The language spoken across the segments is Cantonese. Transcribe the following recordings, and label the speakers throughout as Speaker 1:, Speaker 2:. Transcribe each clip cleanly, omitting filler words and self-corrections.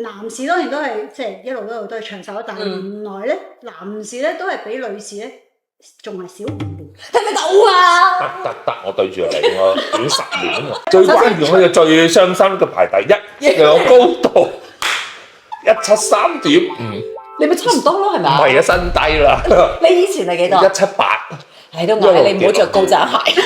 Speaker 1: 男士當然都係即係一路都係長壽，但係原來咧男士咧都係比女士咧仲係少5年。
Speaker 2: 聽唔到啊？
Speaker 3: 得，我對住你，我短10年啊！最關鍵我嘅最傷心嘅排第1，有高度173.5，
Speaker 2: 你咪差唔多咯，係咪啊？
Speaker 3: 唔係啊，新低啦！
Speaker 2: 你以前係幾多
Speaker 3: ？178。
Speaker 2: 係都嗌你唔好着高踭鞋。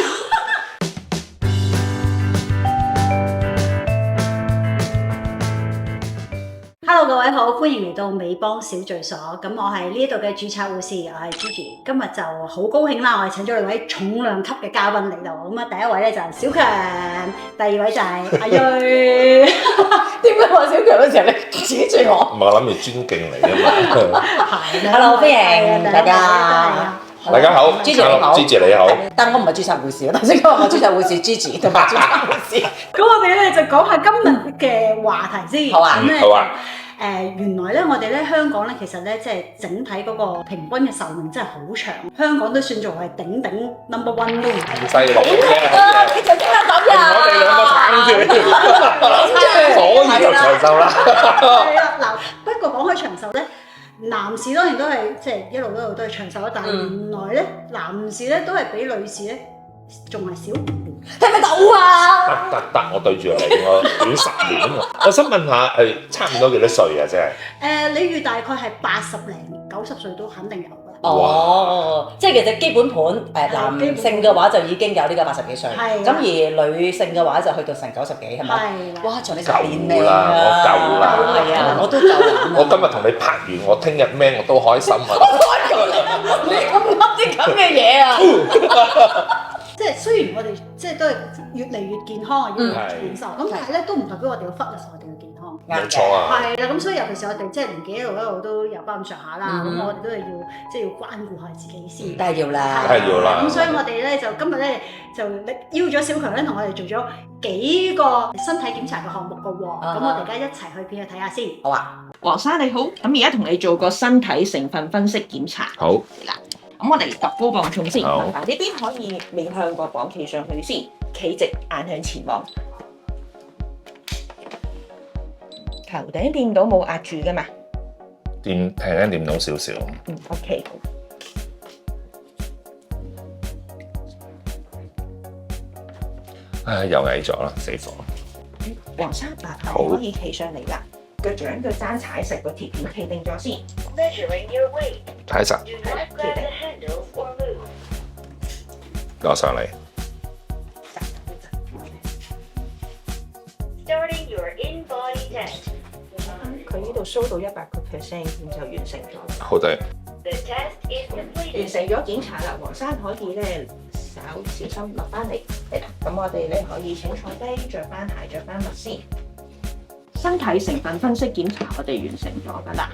Speaker 1: Hello， 各位好，歡迎嚟到美邦小聚所。咁我係呢度嘅註冊護士，我係 Gigi。今日就好高興啦，我哋請咗2位重量級嘅嘉賓嚟到。咁啊，第一位咧就係小強，第2位就係阿瑞。
Speaker 2: 點解話小強嗰時候你指住我？
Speaker 3: 唔係我諗住尊敬你啊嘛。
Speaker 1: 係。
Speaker 2: Hello， 歡迎大家。
Speaker 3: 大家好
Speaker 2: ，Gigi 你好
Speaker 3: ，Gigi 你好。
Speaker 2: 但我唔係註冊護士，頭先講我註冊護士 Gigi 同埋註冊護士。
Speaker 1: 咁我哋咧就講下今日嘅話題先。
Speaker 2: 好啊，
Speaker 3: 好啊。
Speaker 1: 原來咧，我哋咧香港咧，其實咧，即係整體嗰個平均嘅壽命真係好長。香港都算做係頂No.1都唔係。
Speaker 3: 犀利
Speaker 2: 啊！你就聽得咁呀？
Speaker 3: 我哋兩個撐住，所以就長壽啦。
Speaker 1: 係啦，嗱，不過講開長壽咧，男士當然都係即係一路都係長壽，但係原來咧，男士咧都係比女士咧仲係少5年。
Speaker 2: 聽唔到啊？
Speaker 3: 得，我對住你，我短10年啊！我想問下，係差唔多幾多歲啊？即係
Speaker 1: 你預大概係80零90歲都肯定有㗎啦。
Speaker 2: 哦，即係其實基本盤男性嘅話就已經有呢個80幾歲，咁而女性嘅話就去到成90幾係咪？係啦。哇！長你10年命啊！
Speaker 3: 我夠啦，
Speaker 2: 係啊，我都夠啦。
Speaker 3: 我今日同你拍完，我聽日咩我都開心啊！
Speaker 2: 你咁噏啲咁嘅嘢啊！
Speaker 1: 即係雖然我哋即係都係越嚟越健康啊，越嚟越長壽，咁但係咧都唔代表我哋要忽略我哋嘅健康。
Speaker 3: 冇錯啊。
Speaker 1: 係啦，咁所以尤其是我哋即係年紀一路都有翻咁上下啦，咁我哋都係要即係要關顧下自己先。
Speaker 2: 梗係要啦，
Speaker 3: 梗係要啦。
Speaker 1: 咁所以我哋咧就今日咧就邀咗小強咧同我哋做咗幾個身體檢查嘅項目㗎喎，咁我哋而家一齊去片去睇下先。
Speaker 2: 好啊，
Speaker 4: 黃生你好，咁而家同你做個身體成分分析檢查。
Speaker 3: 好。
Speaker 4: 係啦。咁我哋揼高磅重先，
Speaker 3: 好
Speaker 4: 呢邊可以面向個磅企上去先，企直眼向前望，頭頂掂到冇壓住㗎嘛？
Speaker 3: 掂到少少。
Speaker 4: OK。
Speaker 3: 唉，又矮咗啦，死火！
Speaker 4: 黃生嗱，可以企上嚟啦，腳掌腳踭踩實個鐵片，企定咗先。
Speaker 3: 睇實。攞上嚟。
Speaker 4: 佢呢度 show 到100%，咁就完成咗。
Speaker 3: 好的。
Speaker 4: 完成咗檢查啦，黃生可以咧小心落翻嚟。係啦，咁我哋咧可以請坐低，着翻鞋，着翻襪先。身體成分分析檢查我哋完成咗㗎啦，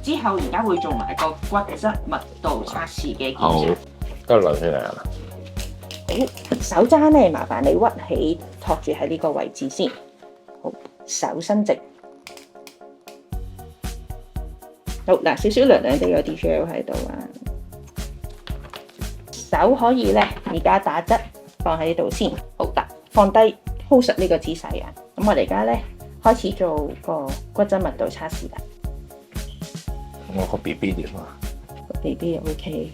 Speaker 4: 之後而家會做埋個骨質密度測試嘅檢查。
Speaker 3: 好，得兩圈嚟啦。
Speaker 4: 好，手踭咧麻煩你屈起，托住喺呢個位置先。好，手伸直。好嗱，少少涼涼地有啲 gel 喺度啊。手可以咧，而家打側放喺呢度先。好啦，放低 hold 實呢個姿勢啊。咁我哋而家咧開始做個骨質密度測試啦。
Speaker 3: 我個 BB 點啊？
Speaker 4: 個 BB 又 OK，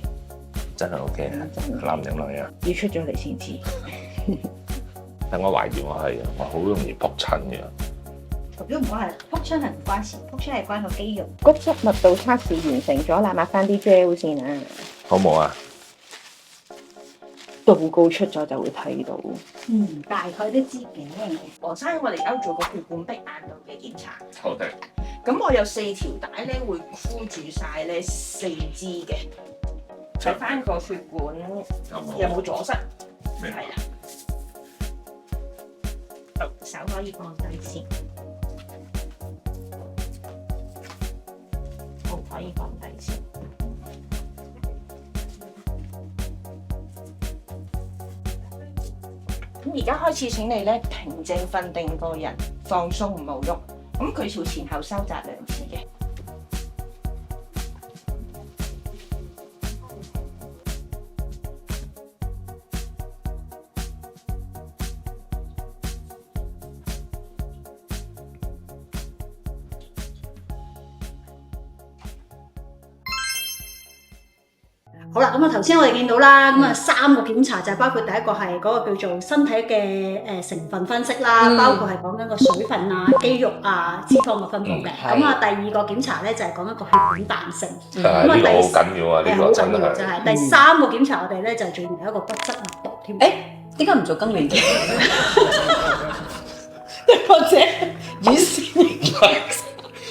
Speaker 3: 真係 OK 啊！男定女啊？
Speaker 4: 要出咗嚟先知。
Speaker 3: 但我懷疑我係我好容易仆親嘅。
Speaker 1: 如果唔係仆親係唔關事，仆親係關個肌肉。
Speaker 4: 骨質密度測試完成咗啦，抹翻啲 gel 先啊。
Speaker 3: 好冇啊？
Speaker 4: 報告出咗就會睇到。
Speaker 1: 大概都知嘅。
Speaker 4: 黃生，我哋而家做個血管壁硬度嘅檢查。
Speaker 3: 好的。
Speaker 4: 咁我有4條帶咧，會箍住晒咧4支嘅，睇翻個血管有冇阻塞。係啦。好，手可以放低先。好，可以放低先。咁而家開始請你咧平靜瞓定個人，放鬆唔好喐。咁佢朝前後收窄2次嘅。
Speaker 1: 好啦，咁啊頭先我哋見到啦，咁啊3個檢查就係包括第一個係嗰個叫做身體嘅成分分析啦，包括係講緊個水分啊、肌肉啊、脂肪嘅分布嘅。咁啊第二個檢查咧就係講一個血管彈性。咁啊
Speaker 3: 呢個好緊要啊，呢個真係。
Speaker 1: 就係第3個檢查我哋咧就仲有一個骨質密度添。
Speaker 2: 誒，點解唔做更年期？或者乳腺型？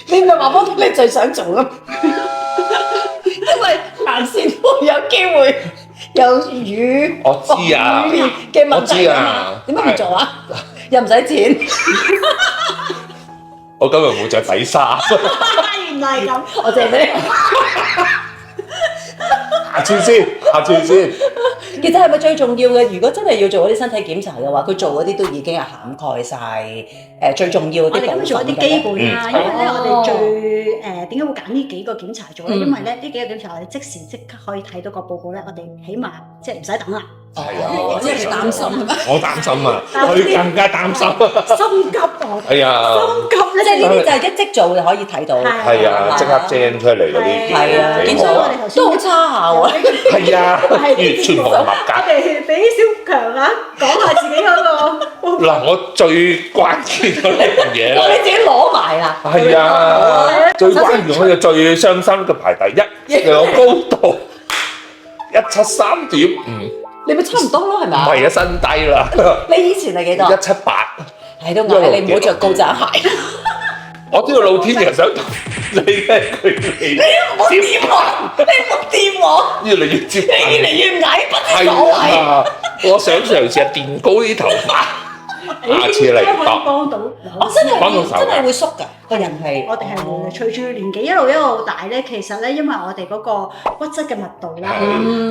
Speaker 2: 你咪話幫你最想做咁，因為行先會有機會有乳
Speaker 3: 我知啊
Speaker 2: 嘅問題啊嘛，點解唔做啊？又唔使錢。
Speaker 3: 我今日冇着底衫。
Speaker 1: 原來係咁，
Speaker 2: 我借俾你。
Speaker 3: 下次先。
Speaker 2: 其實係咪最重要嘅？如果真係要做嗰啲身體檢查嘅話，佢做嗰啲都已經係涵蓋晒最重要嗰啲部分。
Speaker 1: 我哋咁做一啲基本啦，因為咧我哋最點解會揀呢幾個檢查做咧？因為咧呢幾個檢查我哋即時即刻可以睇到個報告咧，我哋起碼即係唔使等啦。
Speaker 3: 係啊，
Speaker 2: 即係擔心係咪？
Speaker 3: 我擔心啊，佢更加擔心。
Speaker 1: 心急啊！
Speaker 3: 係啊，
Speaker 1: 心急咧，
Speaker 2: 即係呢啲就係一即做就可以睇到。
Speaker 3: 係啊，即刻掟出嚟嗰啲。
Speaker 2: 係啊，
Speaker 3: 幾好啊！
Speaker 2: 都好差下喎。
Speaker 3: 係啊，完全冇合格。
Speaker 1: 我哋俾小強啊講下自己嗰個。
Speaker 3: 嗱，我最關鍵嗰樣嘢啦。
Speaker 2: 你自己攞埋啦。
Speaker 3: 係啊，最關鍵我就最傷心嘅排第一，我高度173.5。
Speaker 2: 你咪差唔多咯，係咪啊？
Speaker 3: 唔係啊，新低啦。
Speaker 2: 你以前係幾多
Speaker 3: ？178。
Speaker 2: 係都嗌你唔好着高踭鞋。
Speaker 3: 我知道老天爺想同你嘅距離。
Speaker 2: 你唔好掂我，你唔好掂我。
Speaker 3: 越嚟越接近。
Speaker 2: 你越嚟越矮，不知所謂。
Speaker 3: 係啊，我想嘗試墊高啲頭髮。下次嚟
Speaker 1: 幫到，
Speaker 2: 我真係會縮㗎，個人係。
Speaker 1: 我哋係會隨住年紀一路大咧，其實咧，因為我哋嗰個骨質嘅密度啦，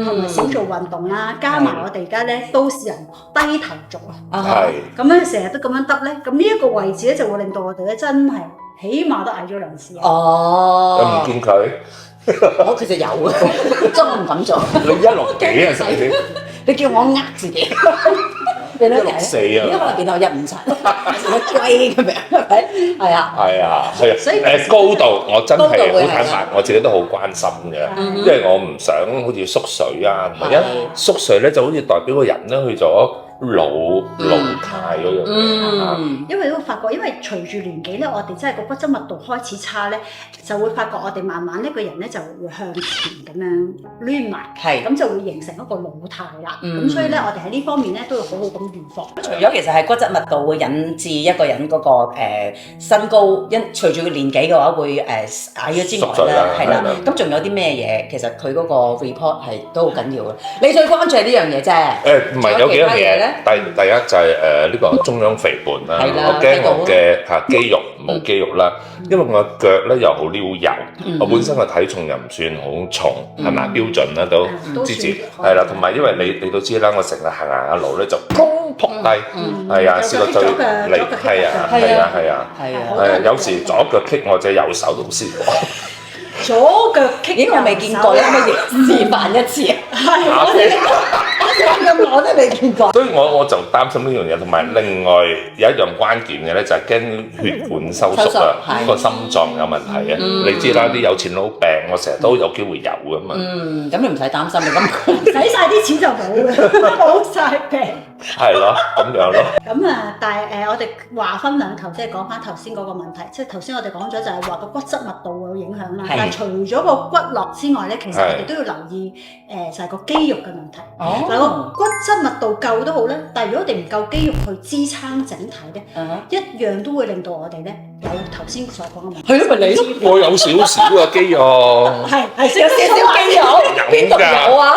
Speaker 1: 同埋少做運動啦，加埋我哋而家咧都市人低頭族啊，咁咧成日都咁樣得咧，咁呢一個位置咧就會令到我哋咧真係起碼都矮咗2 cm。
Speaker 2: 哦。
Speaker 3: 有唔見佢？
Speaker 2: 我其實有啊，真係唔敢做。
Speaker 3: 你160幾啊？細啲。
Speaker 2: 你叫我呃自己。
Speaker 3: 164啊！
Speaker 2: 而家可能變到157，成隻龜咁樣，係咪？係啊。
Speaker 3: 係啊，係啊。
Speaker 1: 所以
Speaker 3: 高度我真係好坦白，我自己都好關心嘅，因為我唔想好似縮水啊，同埋一縮水咧就好似代表個人咧去咗老態嗰樣嘢。
Speaker 1: 因為都發覺，因為隨住年紀咧，我哋真係個骨質密度開始差咧，就會發覺我哋慢慢呢個人咧就會向前咁樣攣埋，咁就會形成一個老態啦。咁所以咧，我哋喺呢方面咧都要好好咁預防。
Speaker 2: 除咗其實係骨質密度會引致一個人嗰個身高，隨住佢年紀嘅話會矮咗之外咧，係啦。咁仲有啲咩嘢？其實佢嗰個 report 係都好緊要嘅。你最關注係呢樣嘢啫。
Speaker 3: 唔係有幾樣嘢咧？第一就係呢個中央肥胖啦。我驚我嘅肌肉冇肌肉啦，因為我腳咧又好溜幼，我本身個體重又唔算好重，係咪標準啦都支持係啦。同埋因為你都知啦，我成日行下路咧就砰撲低，係啊，試過最離係啊，有時左腳棘我隻右手都試過。
Speaker 1: 左腳棘
Speaker 2: 我未見過，你可唔可以示範一次啊？我都未見過。
Speaker 3: 所以我就擔心呢樣嘢，同埋另外有一樣關鍵嘅咧，就係驚血管收縮啊，個心臟有問題啊。你知啦，啲有錢佬病，我成日都有機會有噶嘛。
Speaker 2: 咁你唔使擔心，你咁
Speaker 1: 使晒啲錢就冇嘅，冇晒病。
Speaker 3: 係咯，咁樣咯。
Speaker 1: 咁啊，但係我哋話分兩頭，即係講翻頭先嗰個問題，即係頭先我哋講咗就係話個骨質密度會有影響啦。但係除咗個骨骼之外咧，其實我哋都要留意就係個肌肉嘅問題。嗱，個骨質密度夠都好咧，但係如果我哋唔夠肌肉去支撐整體咧，一樣都會令到我哋咧有頭先所講嘅問題。
Speaker 2: 係咯，咪你咯。
Speaker 3: 我有少少嘅肌肉。
Speaker 1: 係
Speaker 2: 有少少肌肉，邊度有啊？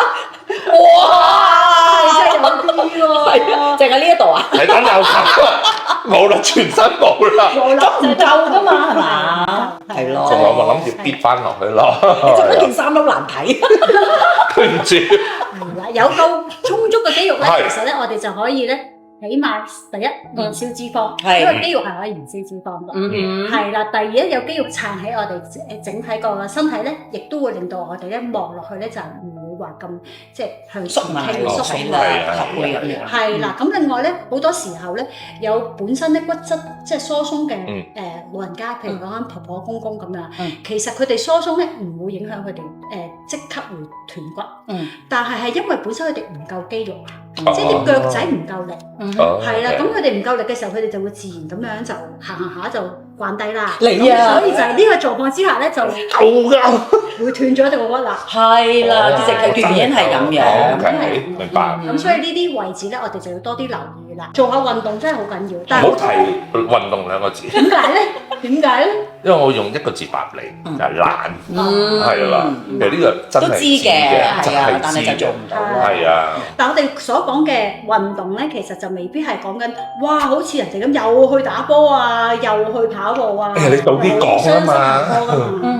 Speaker 2: 哇！
Speaker 1: 真係有啲喎。
Speaker 2: 係啊，淨係呢一度啊？
Speaker 3: 係等有頭，冇啦，全身冇啦。
Speaker 2: 咁唔夠噶嘛，係嘛？係咯。
Speaker 3: 仲有我諗住逼翻落去咯。
Speaker 2: 你着嗰件衫都難睇。
Speaker 3: 對唔住。
Speaker 1: 係啦，有夠充足嘅肌肉咧，其實咧我哋就可以咧。起碼第一燃燒脂肪，因為肌肉係可以燃燒脂肪嘅。係啦，第二咧有肌肉撐起我哋整體個身體咧，亦都會令到我哋咧望落去咧就唔會話咁即係向前
Speaker 2: 縮埋
Speaker 1: 傾縮
Speaker 2: 係
Speaker 1: 啦。
Speaker 2: 啦，合會咁樣。
Speaker 1: 係啦，咁另外咧好多時候咧有本身咧骨質即係疏鬆嘅老人家，譬如講緊婆婆公公咁樣，其實佢哋疏鬆咧唔會影響佢哋即刻會斷骨，但係因為本身佢哋唔夠肌肉啊，即係啲腳仔唔夠力，係啦，咁佢哋唔夠力嘅時候，佢哋就會自然咁樣就行下就慣低啦。
Speaker 2: 你啊，
Speaker 1: 所以就係呢個狀況之下咧，就會斷咗隻個骨啦。
Speaker 2: 係啦，其實佢原因係咁樣。
Speaker 3: OK，明白。
Speaker 1: 咁所以呢啲位置咧，我哋就要多啲留意啦。做下運動真係好緊要，但係
Speaker 3: 唔好提運動兩個字。
Speaker 1: 點解咧？點解咧？
Speaker 3: 因為我用一個字答你，就係懶，係啦。其實呢個真係
Speaker 2: 都知嘅，係啊，但係就
Speaker 3: 係
Speaker 2: 做唔到。
Speaker 3: 係啊。
Speaker 1: 但我哋所講嘅運動咧，其實就未必係講緊，哇！好似人哋咁又去打波啊，又去跑步啊，
Speaker 3: 你早啲講啊嘛，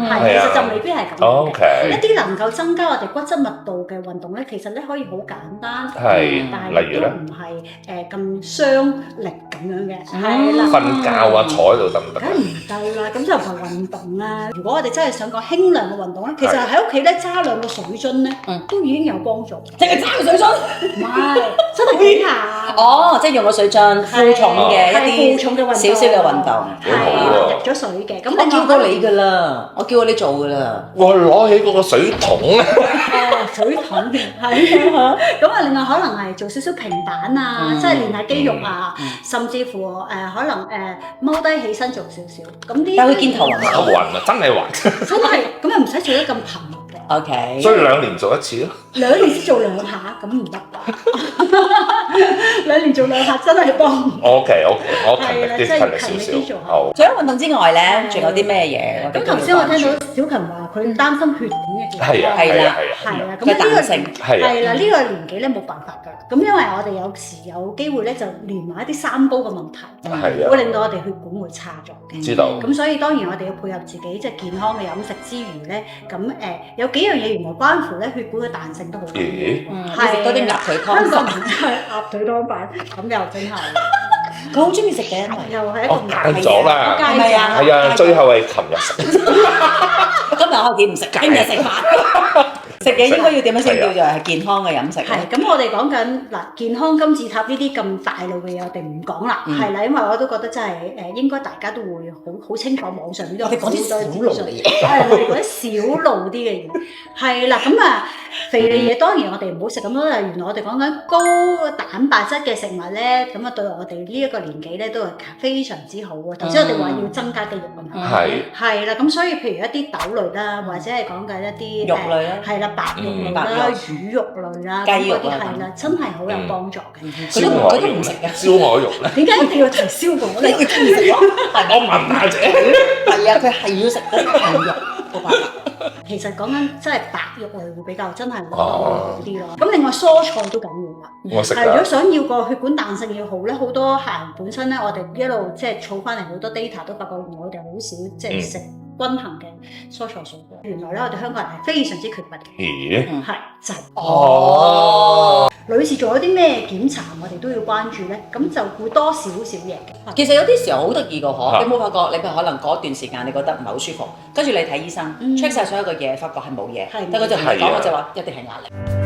Speaker 1: 係，其實就未必係咁。
Speaker 3: OK。
Speaker 1: 一啲能夠增加我哋骨質密度嘅運動咧，其實咧可以好簡單，
Speaker 3: 係，
Speaker 1: 但係亦都唔係咁傷力咁樣嘅，係啦。
Speaker 3: 瞓覺啊，坐喺度得唔得？
Speaker 1: 梗係唔得啦，咁就唔係運動啦。如果我哋真係想講輕量嘅運動咧，其實喺屋企咧揸兩個水樽咧，都已經有幫助。
Speaker 2: 淨係揸個水樽？
Speaker 1: 唔係，真係幾下。
Speaker 2: 哦，即係用個水樽負重嘅一啲少少嘅運動，
Speaker 1: 係入咗水嘅。咁
Speaker 2: 我叫過你㗎啦，我叫過你做㗎啦。
Speaker 3: 我攞起嗰個水桶咧。
Speaker 1: 水桶嘅係啊，咁啊，另外可能係做少少平板啊，即係練下肌肉啊，甚至乎可能踎低起身做少少。咁啲
Speaker 2: 但係佢肩頭暈
Speaker 3: 暈啊，真係暈。
Speaker 1: 真係咁又唔使做得咁頻密嘅。
Speaker 2: OK。
Speaker 3: 所以2年做一次咯。
Speaker 1: 2年先做2下，咁唔得㗎。2年做2下真係幫唔到。
Speaker 3: OK，我勤力啲，勤力少少。好。
Speaker 2: 除咗運動之外咧，仲有啲咩嘢？
Speaker 1: 咁頭先我聽到小琴話佢擔心血管嘅健康。
Speaker 3: 係啊，係啊，係啊。
Speaker 1: 咁呢個
Speaker 3: 係
Speaker 1: 啦，呢個年紀咧冇辦法㗎。咁因為我哋有時有機會咧就連埋一啲三高嘅問題，會令到我哋血管會差咗嘅。
Speaker 3: 知道。
Speaker 1: 咁所以當然我哋要配合自己即係健康嘅飲食之餘咧，咁有幾樣嘢原來關乎咧血管嘅彈性都好緊要。
Speaker 2: 係食多啲鴨腿湯飯，
Speaker 1: 鴨腿湯飯，咁又真係。
Speaker 2: 佢好中意食嘅，
Speaker 1: 又係一個
Speaker 3: 戒咗啦，
Speaker 1: 係咪啊？
Speaker 3: 係啊，最後係琴日食。
Speaker 2: 今日開始唔食，聽日食飯。食嘢應該要點樣先叫做係健康嘅飲食？
Speaker 1: 係咁，我哋講緊嗱健康金字塔呢啲咁大路嘅嘢，我哋唔講啦，係啦，因為我都覺得真係應該大家都會好清楚網上邊都
Speaker 2: 我哋講啲小路嘅嘢，
Speaker 1: 係我哋講啲小路啲嘅嘢，係啦，咁啊肥膩嘢當然我哋唔好食咁多，但係原來我哋講緊高蛋白質嘅食物咧，咁啊對我哋呢一個年紀咧都係非常之好喎。頭先我哋話要增加肌肉啊嘛，係啦，咁所以譬如一啲豆類啦，或者係講緊一啲
Speaker 2: 肉類啦，
Speaker 1: 係啦。白肉類啦、魚肉類啦，
Speaker 2: 雞肉
Speaker 1: 嗰啲係啦，真係好有幫助嘅。
Speaker 3: 燒鵝肉唔食嘅，燒鵝肉咧？
Speaker 1: 點解一定要提燒鵝咧？
Speaker 3: 我問下啫。
Speaker 2: 係啊，佢係要食嗰啲紅肉，冇辦法。
Speaker 1: 其實講緊真係白肉類會比較真係會好啲咯。咁另外蔬菜都緊要啦。
Speaker 3: 我食㗎。
Speaker 1: 如果想要個血管彈性要好咧，好多客人本身咧，我哋一路即係儲翻嚟好多 data 都發覺我哋好少即係食均衡嘅蔬菜水果。原來咧，我哋香港人係非常之缺乏嘅。
Speaker 3: 咦？
Speaker 1: 係就係。
Speaker 2: 哦。
Speaker 1: 女士做咗啲咩檢查，我哋都要關注咧，咁就會多少少嘢嘅。
Speaker 2: 其實有啲時候好得意個嗬，你冇發覺？你可能嗰段時間你覺得唔係好舒服，跟住你睇醫生 check 晒所有嘅嘢，發覺係冇嘢，但佢就唔係講，我就話一定係壓力。